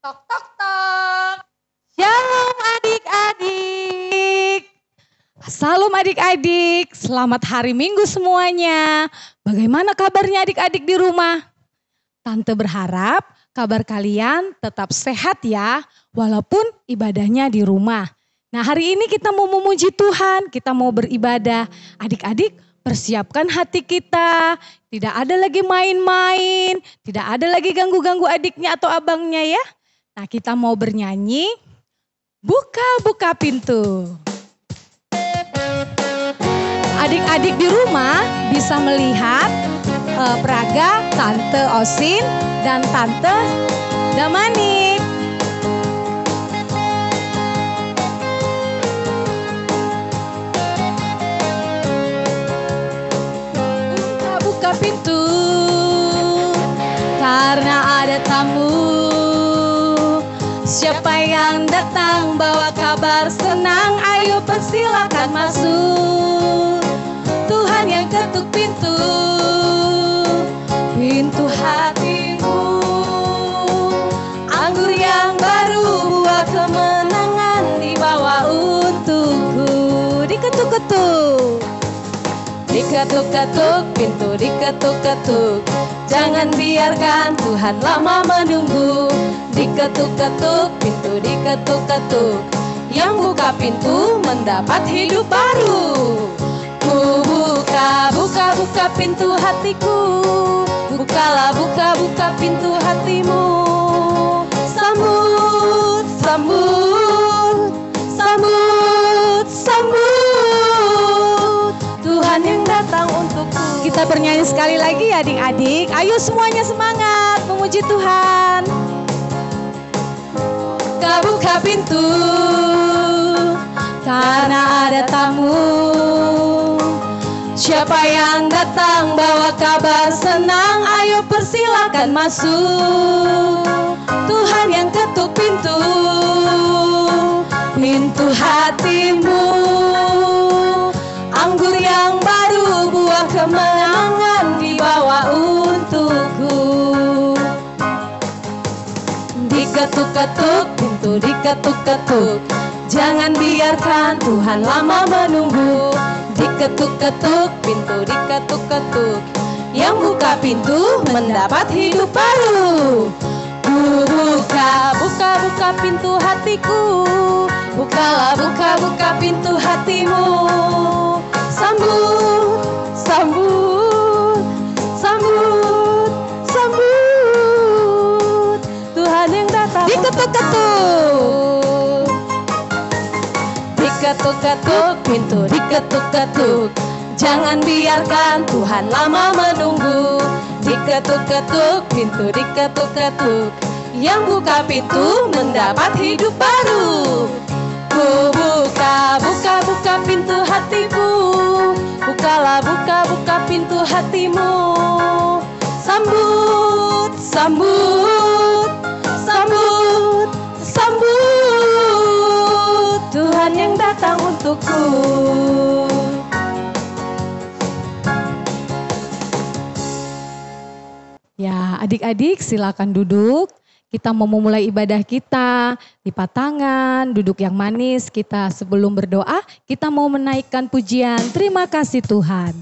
Tok tok tok. Shalom adik-adik. Salam adik-adik. Selamat hari Minggu semuanya. Bagaimana kabarnya adik-adik di rumah? Tante berharap kabar kalian tetap sehat ya, walaupun ibadahnya di rumah. Nah, hari ini kita mau memuji Tuhan, kita mau beribadah. Adik-adik, persiapkan hati kita. Tidak ada lagi main-main, tidak ada lagi ganggu-ganggu adiknya atau abangnya ya. Nah, kita mau bernyanyi, buka-buka pintu. Adik-adik di rumah bisa melihat peraga Tante Osin dan Tante Damanik. Buka-buka pintu karena ada tamu. Siapa yang datang bawa kabar senang, ayo persilakan masuk. Tuhan yang ketuk pintu, pintu hatimu. Anggur yang baru, buah kemenangan dibawa untukku. Diketuk-ketuk, diketuk-ketuk pintu, diketuk-ketuk. Jangan biarkan Tuhan lama menunggu. Diketuk-ketuk pintu, diketuk-ketuk. Yang buka pintu mendapat hidup baru. Ku buka pintu hatiku. Bukalah, buka pintu hatimu. Sambut, sambut, sambut, sambut Tuhan yang datang untukku. Kita bernyanyi sekali lagi ya adik-adik. Ayo semuanya semangat memuji Tuhan. Buka pintu karena ada tamu. Siapa yang datang bawa kabar senang, ayo persilakan masuk. Tuhan yang ketuk pintu, pintu hatimu. Anggur yang baru, buah kemenangan dibawa untukku. Diketuk-ketuk pintu, diketuk-ketuk. Jangan biarkan Tuhan lama menunggu. Diketuk-ketuk pintu, diketuk-ketuk. Yang buka pintu mendapat hidup baru. Buka pintu hatiku. Bukalah, buka pintu hatimu. Sambut, sambut, sambut, sambut Tuhan yang datang. Diketuk-ketuk, diketuk-ketuk pintu, diketuk-ketuk. Jangan biarkan Tuhan lama menunggu. Diketuk-ketuk pintu, diketuk-ketuk. Yang buka pintu mendapat hidup baru. Ku buka pintu hatiku. Bukalah, buka pintu hatimu. Sambut, sambut, sambut, sambut Tuhan yang datang untukku. Ya, adik-adik silakan duduk. Kita mau memulai ibadah kita, lipat tangan, duduk yang manis. Kita sebelum berdoa, kita mau menaikkan pujian. Terima kasih Tuhan.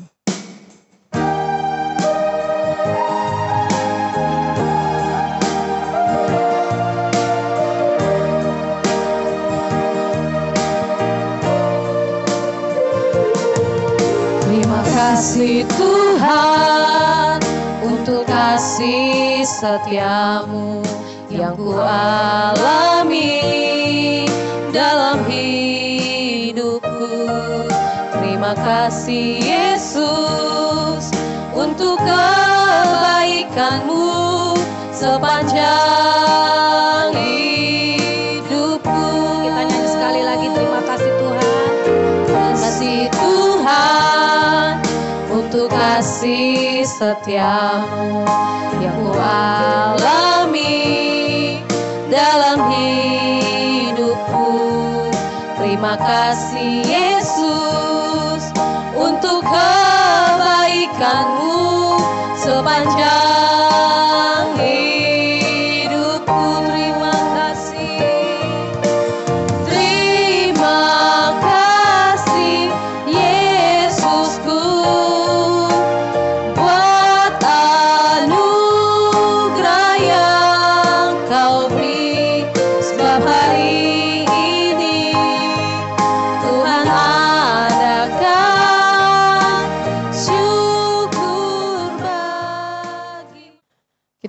Terima kasih Tuhan untuk kasih setiamu yang ku alami dalam hidupku. Terima kasih Yesus untuk kebaikanmu sepanjang hidupku. Kita nyanyi sekali lagi, terima kasih Tuhan. Terima kasih Tuhan untuk kasih setiamu yang ku alami dalam hidupku. Terima kasih Yesus untuk kebaikanmu sepanjang hidupku. Terima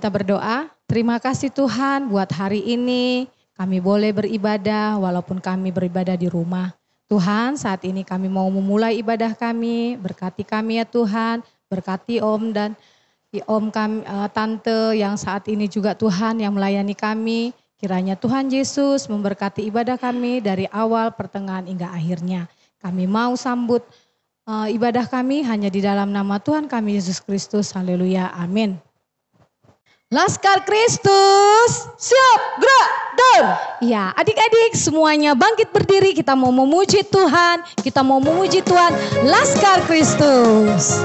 kita berdoa. Terima kasih Tuhan buat hari ini kami boleh beribadah walaupun kami beribadah di rumah. Tuhan, saat ini kami mau memulai ibadah kami, berkati kami ya Tuhan, berkati Om dan Om kami, Tante yang saat ini juga Tuhan yang melayani kami. Kiranya Tuhan Yesus memberkati ibadah kami dari awal, pertengahan hingga akhirnya. Kami mau sambut ibadah kami hanya di dalam nama Tuhan kami Yesus Kristus. Haleluya, amin. Laskar Kristus, siap, gerak, dan. Ya, adik-adik semuanya bangkit berdiri, kita mau memuji Tuhan, kita mau memuji Tuhan. Laskar Kristus.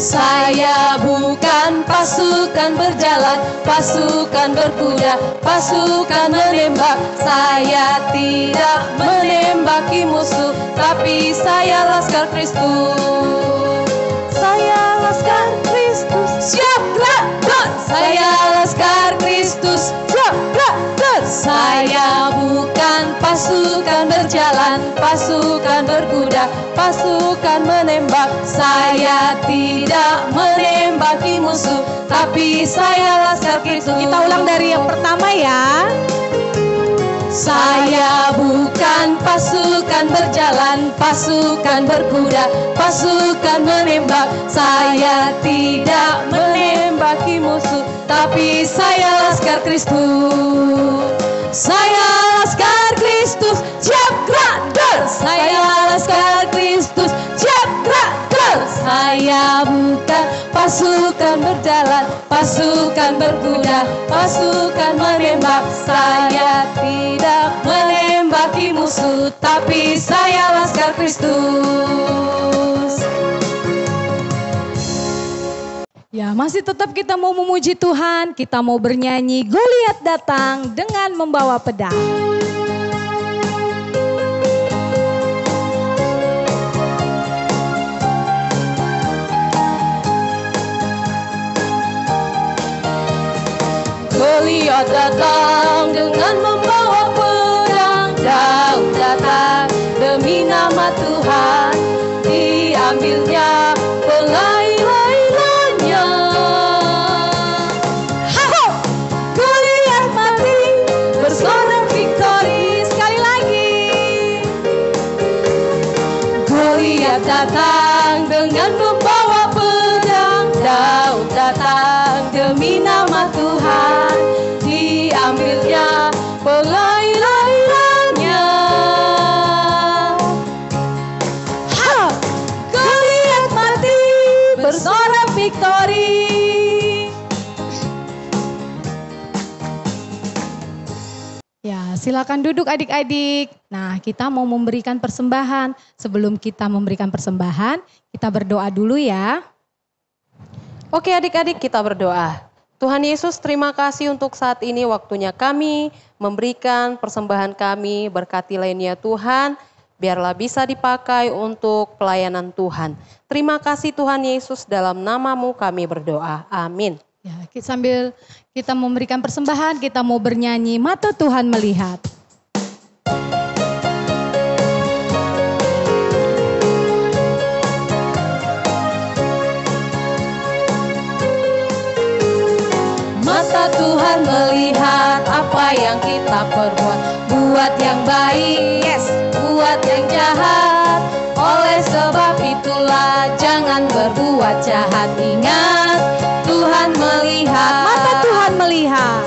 Saya bukan pasukan berjalan, pasukan berkuda, pasukan menembak. Saya tidak menembaki musuh, tapi saya Laskar Kristus. Saya Laskar Kristus, siap gerak dan. Saya Laskar Kristus, siap gerak dan. Saya bukan pasukan berjalan, pasukan berkuda, pasukan menembak. Saya tidak menembaki musuh, tapi saya Laskar Kristus. Kita ulang dari yang pertama ya. Saya bukan pasukan berjalan, pasukan berkuda, pasukan menembak. Saya tidak menembaki musuh, tapi saya Laskar Kristus. Saya Laskar Kristus, siap gerak dan. Saya Laskar Kristus, siap gerak dan. Saya bukan pasukan berjalan, pasukan berkuda, pasukan menembak. Saya tidak menembaki musuh, tapi saya Laskar Kristus. Ya, masih tetap kita mau memuji Tuhan, kita mau bernyanyi Goliat datang dengan membawa pedang. Goliat datang dengan membawa pedang, Daud datang demi nama Tuhan, diambilnya pelai-lailannya. Goliat mati bersorak victory. Sekali lagi. Goliat datang dengan membawa pedang, Daud datang demi nama Tuhan, diambilnya pelai-lailannya. Goliat mati bersorak victory. Ya, silakan duduk adik-adik. Nah, kita mau memberikan persembahan. Sebelum kita memberikan persembahan, kita berdoa dulu ya. Oke adik-adik, kita berdoa. Tuhan Yesus, terima kasih untuk saat ini waktunya kami memberikan persembahan kami, berkati lainnya Tuhan, biarlah bisa dipakai untuk pelayanan Tuhan. Terima kasih Tuhan Yesus, dalam namamu kami berdoa. Amin. Ya, sambil kita memberikan persembahan, kita mau bernyanyi Mata Tuhan Melihat. Mata Tuhan melihat apa yang kita perbuat, buat yang baik, yes, buat yang jahat. Oleh sebab itulah jangan berbuat jahat. Ingat, Tuhan melihat. Mata Tuhan melihat.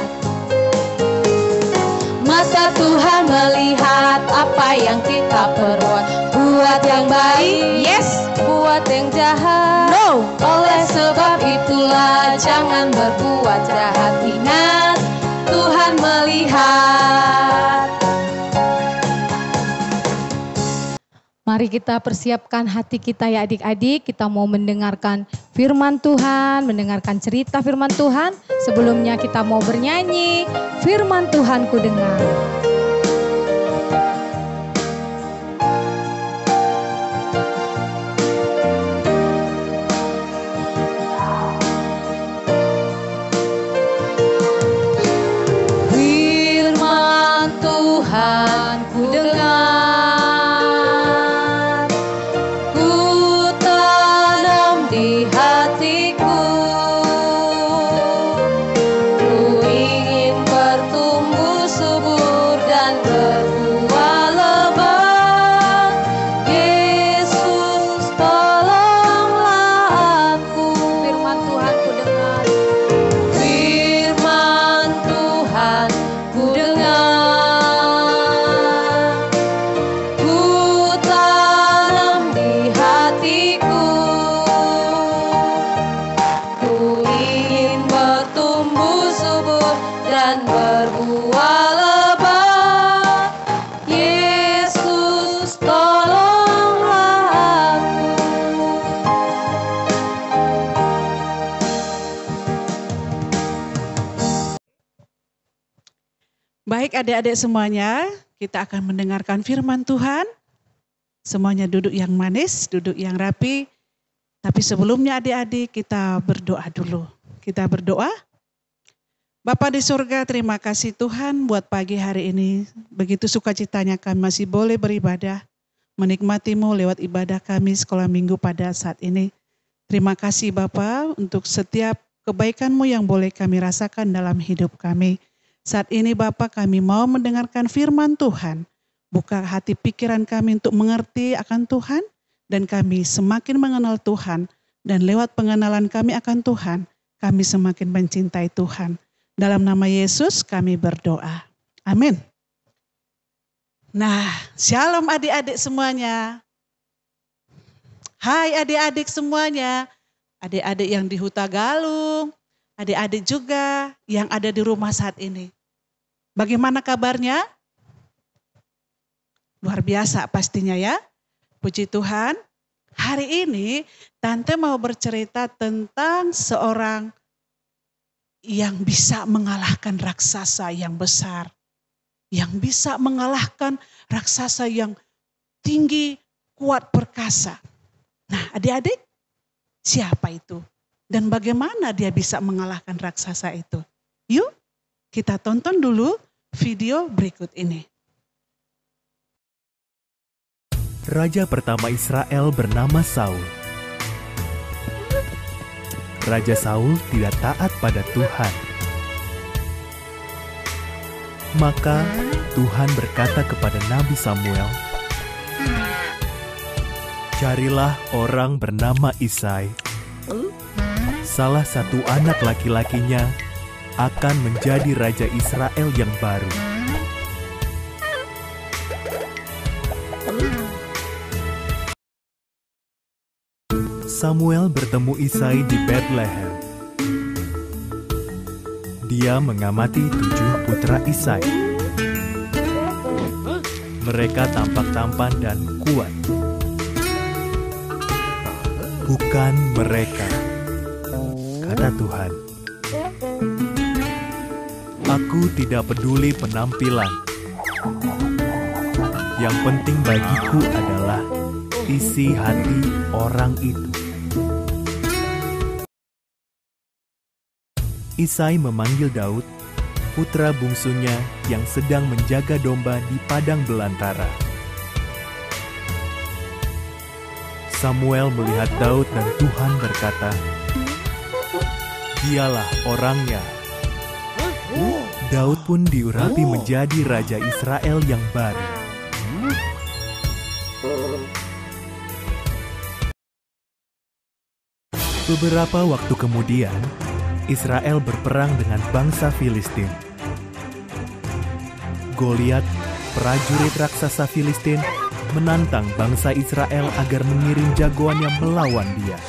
Mata Tuhan melihat apa yang kita perbuat, buat yang baik, yes, buat yang jahat. No. Oleh sebab itulah jangan berbuat jahat. Ingat, Tuhan melihat. Mari kita persiapkan hati kita ya adik-adik. Kita mau mendengarkan firman Tuhan, mendengarkan cerita firman Tuhan. Sebelumnya kita mau bernyanyi, firman Tuhan ku dengar. Firman Tuhan ku dengar, ku Baik adik-adik semuanya, kita akan mendengarkan firman Tuhan. Semuanya duduk yang manis, duduk yang rapi. Tapi sebelumnya adik-adik kita berdoa dulu. Kita berdoa. Bapa di surga, terima kasih Tuhan buat pagi hari ini. Begitu sukacitanya kami masih boleh beribadah, menikmati-Mu lewat ibadah kami sekolah minggu pada saat ini. Terima kasih Bapa untuk setiap kebaikan-Mu yang boleh kami rasakan dalam hidup kami. Saat ini Bapa kami mau mendengarkan firman Tuhan. Buka hati pikiran kami untuk mengerti akan Tuhan. Dan kami semakin mengenal Tuhan. Dan lewat pengenalan kami akan Tuhan, kami semakin mencintai Tuhan. Dalam nama Yesus kami berdoa. Amin. Nah, shalom adik-adik semuanya. Hai adik-adik semuanya. Adik-adik yang di Huta Galung. Adik-adik juga yang ada di rumah saat ini. Bagaimana kabarnya? Luar biasa pastinya ya. Puji Tuhan. Hari ini Tante mau bercerita tentang seorang yang bisa mengalahkan raksasa yang besar. Yang bisa mengalahkan raksasa yang tinggi, kuat, perkasa. Nah adik-adik, siapa itu? Dan bagaimana dia bisa mengalahkan raksasa itu? Yuk kita tonton dulu video berikut ini. Raja pertama Israel bernama Saul. Raja Saul tidak taat pada Tuhan. Maka Tuhan berkata kepada Nabi Samuel, "Carilah orang bernama Isai. Salah satu anak laki-lakinya akan menjadi raja Israel yang baru." Samuel bertemu Isai di Bethlehem. Dia mengamati 7 putra Isai. Mereka tampak tampan dan kuat. "Bukan mereka," kata Tuhan. "Aku tidak peduli penampilan. Yang penting bagiku adalah isi hati orang itu." Isai memanggil Daud, putra bungsunya yang sedang menjaga domba di padang belantara. Samuel melihat Daud dan Tuhan berkata, "Dialah orangnya." Daud pun diurapi menjadi raja Israel yang baru. Beberapa waktu kemudian, Israel berperang dengan bangsa Filistin. Goliat, prajurit raksasa Filistin, menantang bangsa Israel agar mengirim jagoannya melawan dia.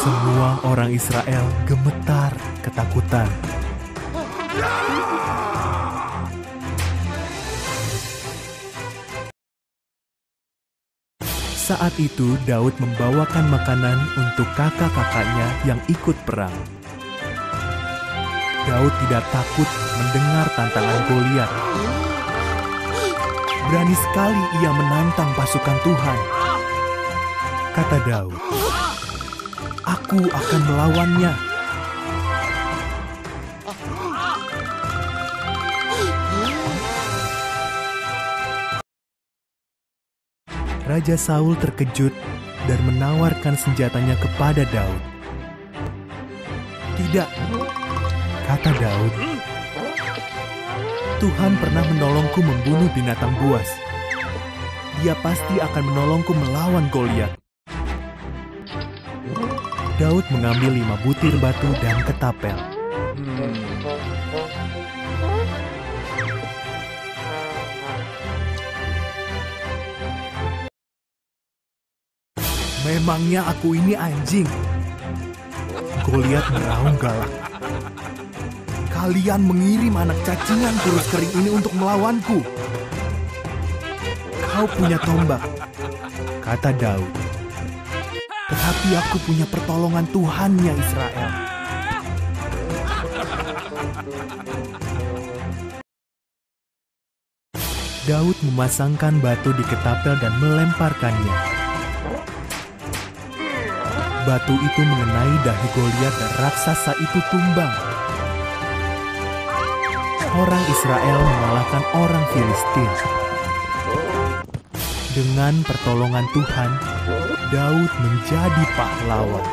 Semua orang Israel gemetar ketakutan. Saat itu Daud membawakan makanan untuk kakak-kakaknya yang ikut perang. Daud tidak takut mendengar tantangan Goliat. Berani sekali ia menantang pasukan Tuhan. Kata Daud, "Aku akan melawannya." Raja Saul terkejut dan menawarkan senjatanya kepada Daud. "Tidak," kata Daud. "Tuhan pernah menolongku membunuh binatang buas. Dia pasti akan menolongku melawan Goliat." Daud mengambil 5 butir batu dan ketapel. "Memangnya aku ini anjing?" Goliat meraung galak. "Kalian mengirim anak cacingan kurus kering ini untuk melawanku. Kau punya tombak," kata Daud. "Tetapi aku punya pertolongan Tuhannya Israel." Daud memasangkan batu di ketapel dan melemparkannya. Batu itu mengenai dahi Goliat dan raksasa itu tumbang. Orang Israel mengalahkan orang Filistin. Dengan pertolongan Tuhan, Daud menjadi pahlawan.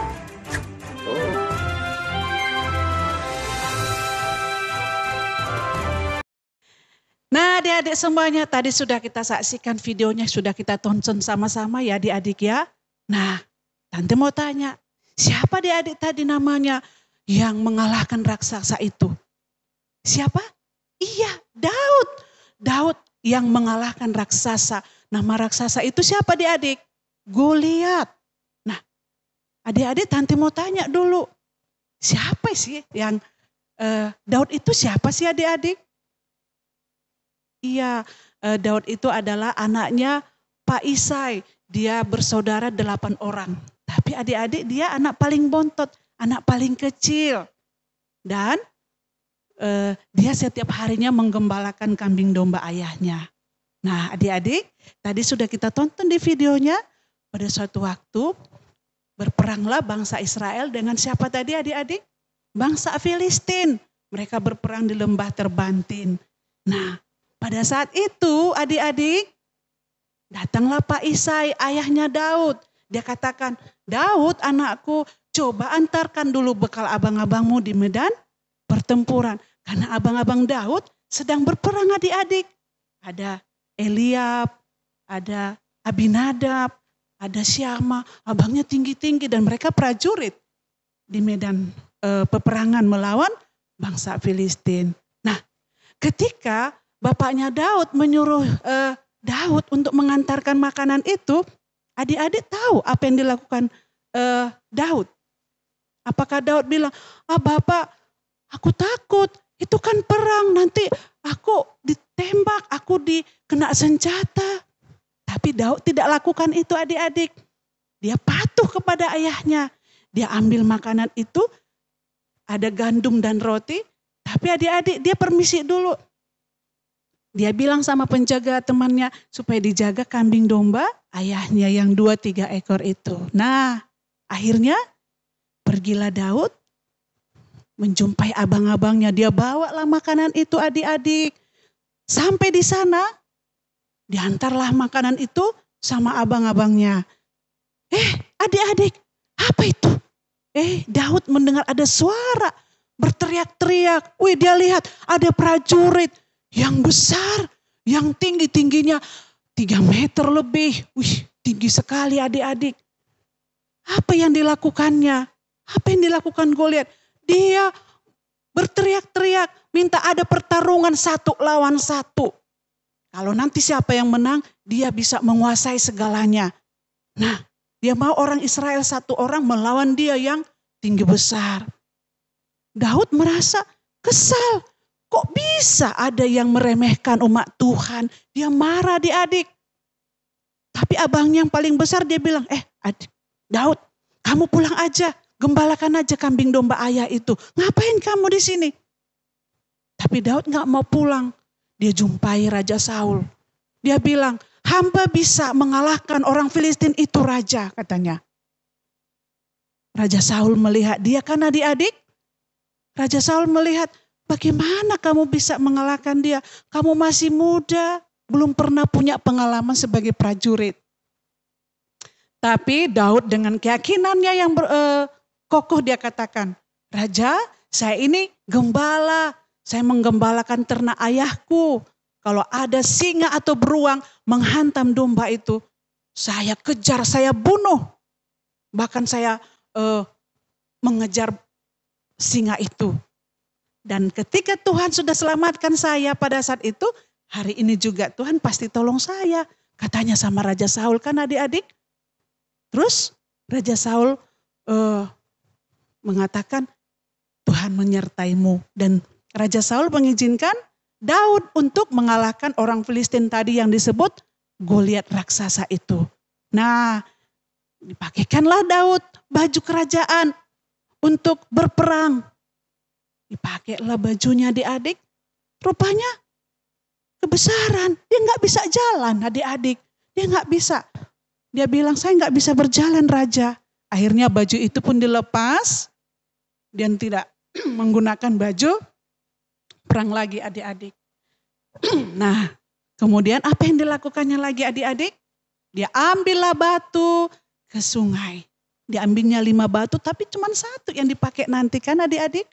Nah adik-adik semuanya, tadi sudah kita saksikan videonya, sudah kita tonton sama-sama ya adik-adik ya. Nah, Tante mau tanya, siapa adik-adik tadi namanya yang mengalahkan raksasa itu? Siapa? Iya, Daud. Daud yang mengalahkan raksasa. Nama raksasa itu siapa adik-adik? Goliat. Nah, adik-adik Tante mau tanya dulu, siapa sih yang Daud itu siapa sih adik-adik? Iya, Daud itu adalah anaknya Pak Isai. Dia bersaudara 8 orang. Tapi adik-adik dia anak paling bontot, anak paling kecil. Dan dia setiap harinya menggembalakan kambing domba ayahnya. Nah adik-adik, tadi sudah kita tonton di videonya. Pada suatu waktu berperanglah bangsa Israel dengan siapa tadi adik-adik? Bangsa Filistin. Mereka berperang di lembah Terbantin. Nah, pada saat itu adik-adik, datanglah Pak Isai, ayahnya Daud. Dia katakan, Daud anakku, coba antarkan dulu bekal abang-abangmu di medan pertempuran. Karena abang-abang Daud sedang berperang adik-adik. Ada Eliab, ada Abinadab, ada Syama, abangnya tinggi-tinggi dan mereka prajurit di medan peperangan melawan bangsa Filistin. Nah, ketika bapaknya Daud menyuruh Daud untuk mengantarkan makanan itu, adik-adik tahu apa yang dilakukan Daud. Apakah Daud bilang, Bapak aku takut, itu kan perang, nanti aku ditembak, aku dikena senjata. Tapi Daud tidak lakukan itu adik-adik. Dia patuh kepada ayahnya. Dia ambil makanan itu, ada gandum dan roti, tapi adik-adik dia permisi dulu. Dia bilang sama penjaga temannya supaya dijaga kambing domba ayahnya yang 2-3 ekor itu. Nah akhirnya pergilah Daud menjumpai abang-abangnya. Dia bawalah makanan itu adik-adik. Sampai di sana diantarlah makanan itu sama abang-abangnya. Adik-adik apa itu? Daud mendengar ada suara berteriak-teriak. Dia lihat ada prajurit yang besar, yang tinggi-tingginya 3 meter lebih. Tinggi sekali adik-adik. Apa yang dilakukannya? Apa yang dilakukan Goliat? Dia berteriak-teriak, minta ada pertarungan 1 lawan 1. Kalau nanti siapa yang menang, dia bisa menguasai segalanya. Nah, dia mau orang Israel 1 orang melawan dia yang tinggi besar. Daud merasa kesal. Kok bisa ada yang meremehkan umat Tuhan? Dia marah adik-adik. Tapi abangnya yang paling besar dia bilang, Daud, kamu pulang aja. Gembalakan aja kambing domba ayah itu. Ngapain kamu di sini? Tapi Daud gak mau pulang. Dia jumpai Raja Saul. Dia bilang, hamba bisa mengalahkan orang Filistin itu raja, katanya. Raja Saul melihat dia kan adik-adik. Raja Saul melihat, bagaimana kamu bisa mengalahkan dia? Kamu masih muda, belum pernah punya pengalaman sebagai prajurit. Tapi Daud dengan keyakinannya yang kokoh dia katakan, Raja, saya ini gembala, saya menggembalakan ternak ayahku. Kalau ada singa atau beruang menghantam domba itu, saya kejar, saya bunuh. Bahkan saya mengejar singa itu. Dan ketika Tuhan sudah selamatkan saya pada saat itu, hari ini juga Tuhan pasti tolong saya. Katanya sama Raja Saul kan adik-adik. Terus Raja Saul mengatakan Tuhan menyertaimu. Dan Raja Saul mengizinkan Daud untuk mengalahkan orang Filistin tadi yang disebut Goliat raksasa itu. Nah, dipakaikanlah Daud baju kerajaan untuk berperang. Dipakailah bajunya adik-adik. Rupanya kebesaran. Dia nggak bisa jalan adik-adik. Dia nggak bisa. Dia bilang, saya nggak bisa berjalan Raja. Akhirnya baju itu pun dilepas. Dan tidak menggunakan baju perang lagi adik-adik. Nah, kemudian apa yang dilakukannya lagi adik-adik? Dia ambillah batu ke sungai. Dia ambilnya 5 batu tapi cuma 1 yang dipakai nanti kan adik-adik.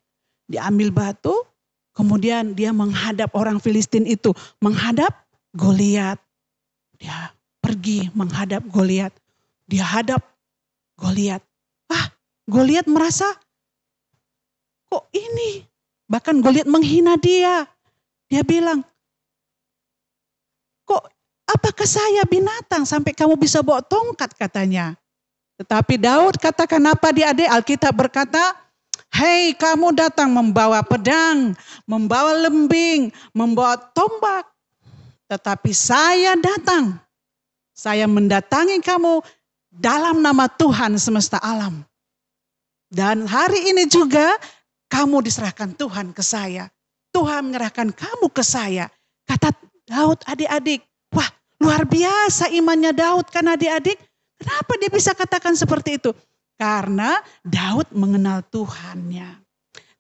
Dia ambil batu, kemudian dia menghadap orang Filistin itu. Menghadap Goliat. Dia pergi menghadap Goliat. Dia hadap Goliat. Goliat merasa, kok ini? Bahkan Goliat menghina dia. Dia bilang, kok apakah saya binatang sampai kamu bisa bawa tongkat katanya. Tetapi Daud katakan apa adik-adik? Alkitab berkata, hei kamu datang membawa pedang, membawa lembing, membawa tombak. Tetapi saya datang, saya mendatangi kamu dalam nama Tuhan semesta alam. Dan hari ini juga kamu diserahkan Tuhan ke saya. Tuhan menyerahkan kamu ke saya. Kata Daud adik-adik, wah luar biasa imannya Daud kan adik-adik. Kenapa dia bisa katakan seperti itu? Karena Daud mengenal Tuhannya.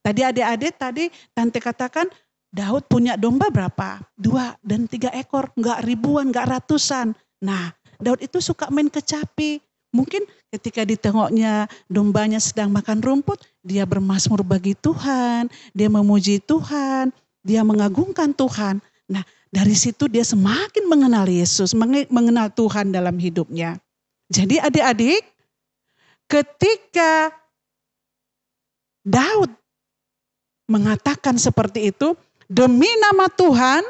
Tadi adik-adik, Tante katakan Daud punya domba berapa? 2 dan 3 ekor, enggak ribuan, enggak ratusan. Nah, Daud itu suka main kecapi. Mungkin ketika ditengoknya dombanya sedang makan rumput, dia bermazmur bagi Tuhan, dia memuji Tuhan, dia mengagungkan Tuhan. Nah, dari situ dia semakin mengenal Yesus, mengenal Tuhan dalam hidupnya. Jadi adik-adik, ketika Daud mengatakan seperti itu, demi nama Tuhan,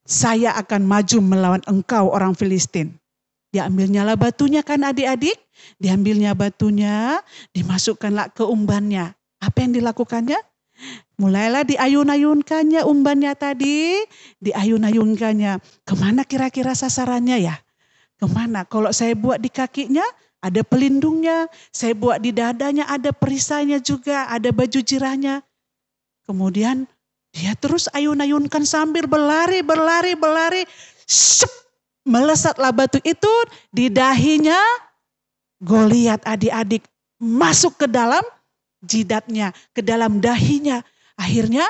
saya akan maju melawan engkau orang Filistin. Diambilnya lah batunya kan adik-adik, diambilnya batunya, dimasukkanlah ke umbannya. Apa yang dilakukannya? Mulailah diayun-ayunkannya umbannya tadi, diayun-ayunkannya. Kemana kira-kira sasarannya ya? Kemana? Kalau saya buat di kakinya, ada pelindungnya. Saya buat di dadanya, ada perisainya juga, ada baju jirahnya. Kemudian dia terus ayun-ayunkan sambil berlari. Syup, melesatlah batu itu di dahinya Goliat adik-adik. Masuk ke dalam jidatnya, ke dalam dahinya. Akhirnya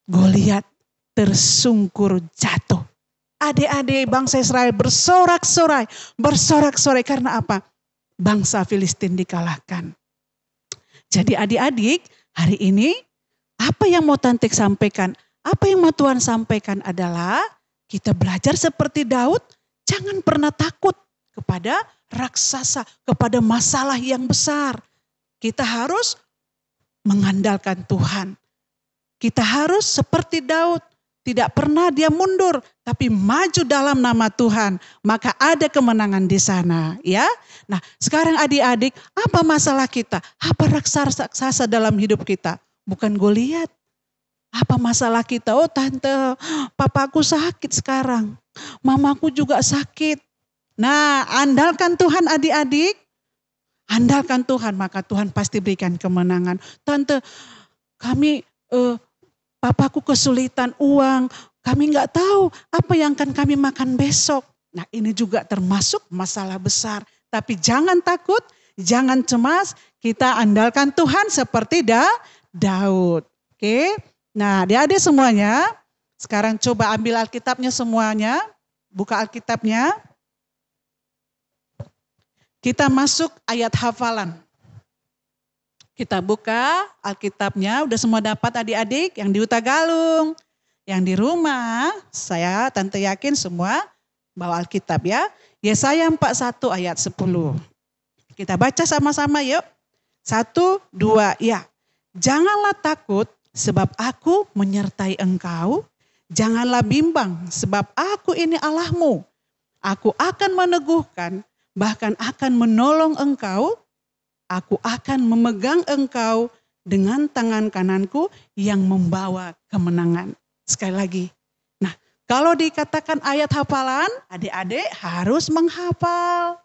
Goliat tersungkur jatuh. Adik-adik bangsa Israel bersorak-sorai karena apa? Bangsa Filistin dikalahkan. Jadi adik-adik hari ini apa yang mau Tante sampaikan? Apa yang mau Tuhan sampaikan adalah kita belajar seperti Daud, jangan pernah takut kepada raksasa, kepada masalah yang besar. Kita harus mengandalkan Tuhan. Kita harus seperti Daud. Tidak pernah dia mundur, tapi maju dalam nama Tuhan. Maka ada kemenangan di sana. Ya. Nah sekarang adik-adik, apa masalah kita? Apa raksasa dalam hidup kita? Bukan Goliat. Apa masalah kita? Oh Tante, papaku sakit sekarang. Mamaku juga sakit. Nah andalkan Tuhan adik-adik. Andalkan Tuhan, maka Tuhan pasti berikan kemenangan. Tante, kami... papaku kesulitan uang, kami nggak tahu apa yang akan kami makan besok. Nah ini juga termasuk masalah besar. Tapi jangan takut, jangan cemas, kita andalkan Tuhan seperti Daud. Oke, nah adik-adik semuanya, sekarang coba ambil Alkitabnya semuanya, buka Alkitabnya. Kita masuk ayat hafalan. Kita buka Alkitabnya, udah semua dapat adik-adik yang di Utagalung, yang di rumah, saya Tante yakin semua bawa Alkitab ya. Yesaya 41 ayat 10. Kita baca sama-sama yuk. 1, 2, ya. Janganlah takut sebab aku menyertai engkau. Janganlah bimbang sebab aku ini Allahmu. Aku akan meneguhkan, bahkan akan menolong engkau. Aku akan memegang engkau dengan tangan kananku yang membawa kemenangan. Sekali lagi. Nah, kalau dikatakan ayat hafalan, adik-adik harus menghafal.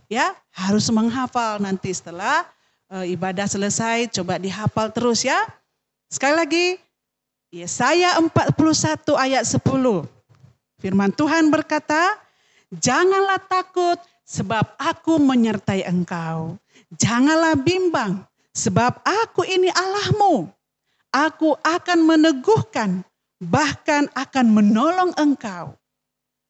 Ya, harus menghafal nanti setelah ibadah selesai, coba dihafal terus ya. Sekali lagi, Yesaya 41 ayat 10. Firman Tuhan berkata, janganlah takut sebab aku menyertai engkau. Janganlah bimbang sebab aku ini Allahmu. Aku akan meneguhkan, bahkan akan menolong engkau.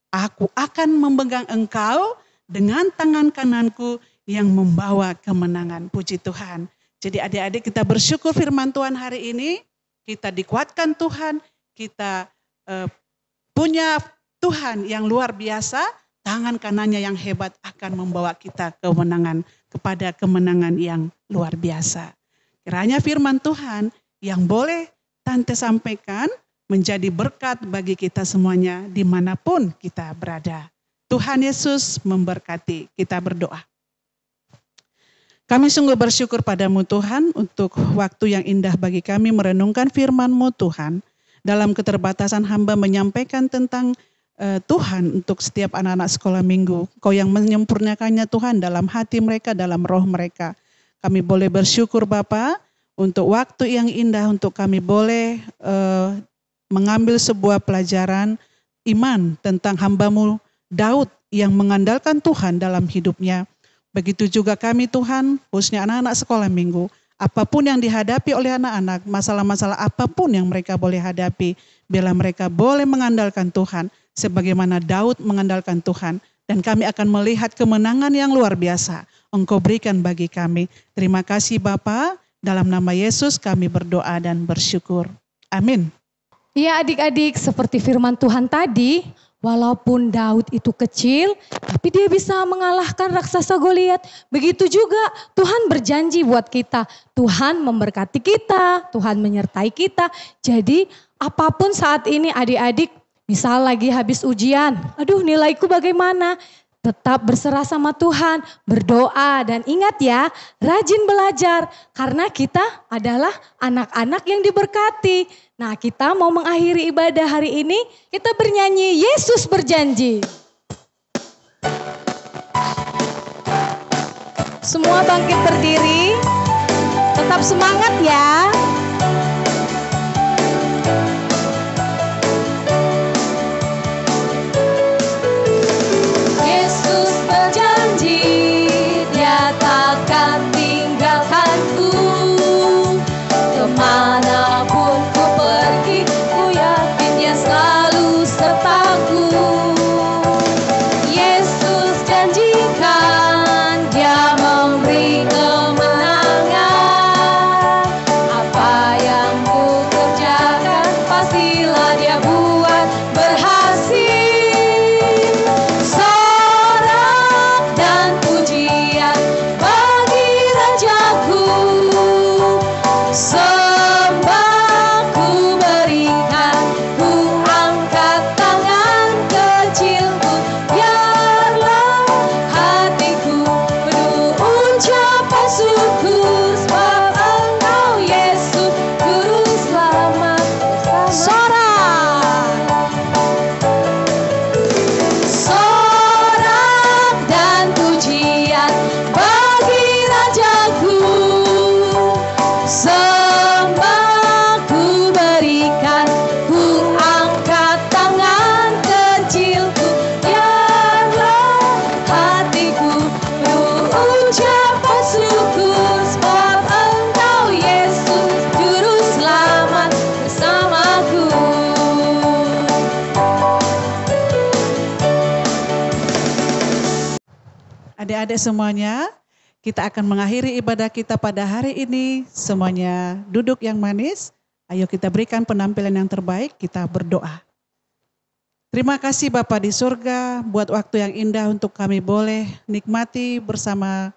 Aku akan memegang engkau dengan tangan kananku yang membawa kemenangan. Puji Tuhan. Jadi adik-adik, kita bersyukur firman Tuhan hari ini. Kita dikuatkan Tuhan, kita punya Tuhan yang luar biasa. Tangan kanannya yang hebat akan membawa kita kemenangan kepada kemenangan yang luar biasa. Kiranya firman Tuhan yang boleh Tante sampaikan menjadi berkat bagi kita semuanya dimanapun kita berada. Tuhan Yesus memberkati. Kita berdoa. Kami sungguh bersyukur padamu Tuhan untuk waktu yang indah bagi kami merenungkan firman-Mu Tuhan. Dalam keterbatasan hamba menyampaikan tentang Tuhan untuk setiap anak-anak sekolah minggu. Kau yang menyempurnakannya Tuhan dalam hati mereka, dalam roh mereka. Kami boleh bersyukur Bapa untuk waktu yang indah untuk kami boleh mengambil sebuah pelajaran iman tentang hamba-Mu Daud yang mengandalkan Tuhan dalam hidupnya. Begitu juga kami Tuhan, khususnya anak-anak sekolah minggu, apapun yang dihadapi oleh anak-anak, masalah-masalah apapun yang mereka boleh hadapi, biarlah mereka boleh mengandalkan Tuhan, sebagaimana Daud mengandalkan Tuhan. Dan kami akan melihat kemenangan yang luar biasa Engkau berikan bagi kami. Terima kasih Bapa, dalam nama Yesus kami berdoa dan bersyukur. Amin. Ya adik-adik, seperti firman Tuhan tadi, walaupun Daud itu kecil, tapi dia bisa mengalahkan raksasa Goliat. Begitu juga Tuhan berjanji buat kita. Tuhan memberkati kita, Tuhan menyertai kita. Jadi apapun saat ini adik-adik, misal lagi habis ujian, aduh nilaiku bagaimana? Tetap berserah sama Tuhan, berdoa dan ingat ya, rajin belajar. Karena kita adalah anak-anak yang diberkati. Nah kita mau mengakhiri ibadah hari ini, kita bernyanyi Yesus berjanji. Semua bangkit berdiri, tetap semangat ya. Yesus berjanji, Dia takkan tinggalkanku. Kemanapun ku pergi, ku yakin Dia selalu sertaku. Yesus janjikan, Dia memberi kemenangan. Apa yang ku kerjakan, pastilah Dia buat berhasil. Sorak dan pujian bagi Rajaku. Sembah ku berikan, ku angkat tangan kecilku. Biarlah hatiku penuh ucapan syukur, sebab Engkau Yesus Juru Selamat bersama. Sorak dan pujian bagi Rajaku. Sembah ku berikan, ku angkat tangan kecilku. Biarlah hatiku penuh ucapan syukur, sebab Engkau Yesus Juru Selamat bersamaku. Adik-adik semuanya, kita akan mengakhiri ibadah kita pada hari ini. Semuanya duduk yang manis. Ayo kita berikan penampilan yang terbaik, kita berdoa. Terima kasih Bapa di surga buat waktu yang indah untuk kami boleh nikmati bersama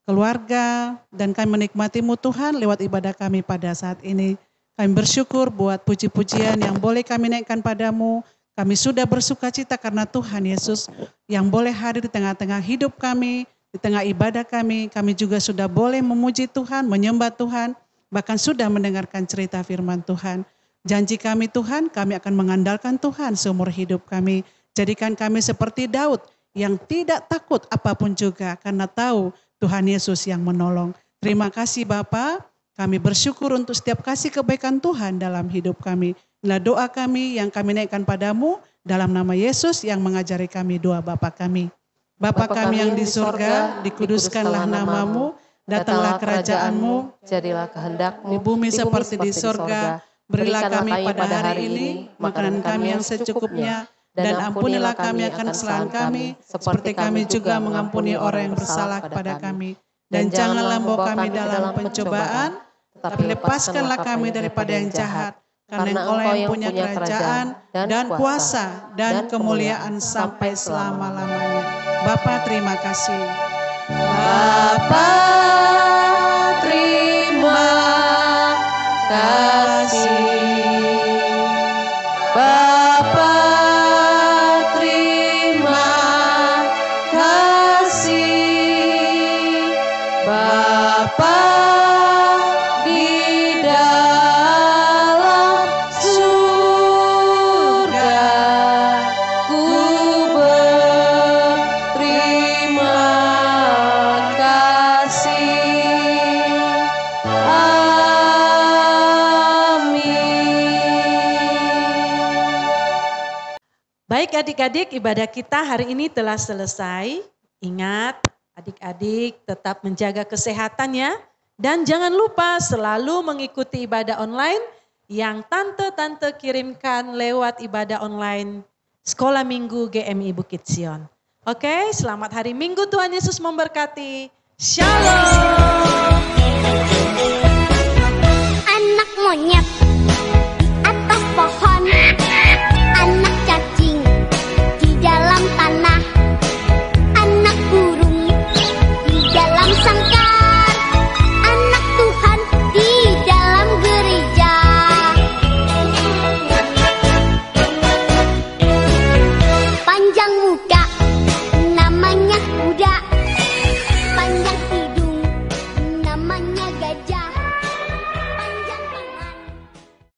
keluarga. Dan kami menikmati-Mu Tuhan lewat ibadah kami pada saat ini. Kami bersyukur buat puji-pujian yang boleh kami naikkan padamu. Kami sudah bersuka cita karena Tuhan Yesus yang boleh hadir di tengah-tengah hidup kami, di tengah ibadah kami. Kami juga sudah boleh memuji Tuhan, menyembah Tuhan, bahkan sudah mendengarkan cerita firman Tuhan. Janji kami Tuhan, kami akan mengandalkan Tuhan seumur hidup kami. Jadikan kami seperti Daud yang tidak takut apapun juga karena tahu Tuhan Yesus yang menolong. Terima kasih Bapa. Kami bersyukur untuk setiap kasih kebaikan Tuhan dalam hidup kami. Inilah doa kami yang kami naikkan padamu dalam nama Yesus yang mengajari kami doa Bapa kami. Bapa kami yang di surga, dikuduskanlah namamu, datanglah kerajaanmu, jadilah kehendakmu di bumi seperti di surga. Berilah kami pada hari ini makanan kami yang secukupnya, dan ampunilah kami akan kesalahan kami, seperti kami juga mengampuni orang yang bersalah kepada kami. Dan janganlah membawa kami dalam pencobaan, tapi lepaskanlah kami daripada yang jahat. Karena Engkau yang punya kerajaan dan kuasa dan kemuliaan sampai selama-lamanya. Bapa, terima kasih. Bapa, terima kasih. Bapa, terima kasih. Bapa di dalam surga, ku berterima kasih. Baik adik-adik, ibadah kita hari ini telah selesai. Ingat adik-adik tetap menjaga kesehatan ya. Dan jangan lupa selalu mengikuti ibadah online yang tante-tante kirimkan lewat ibadah online Sekolah Minggu GMI Bukit Sion. Oke, selamat hari Minggu, Tuhan Yesus memberkati. Shalom. Anak monyet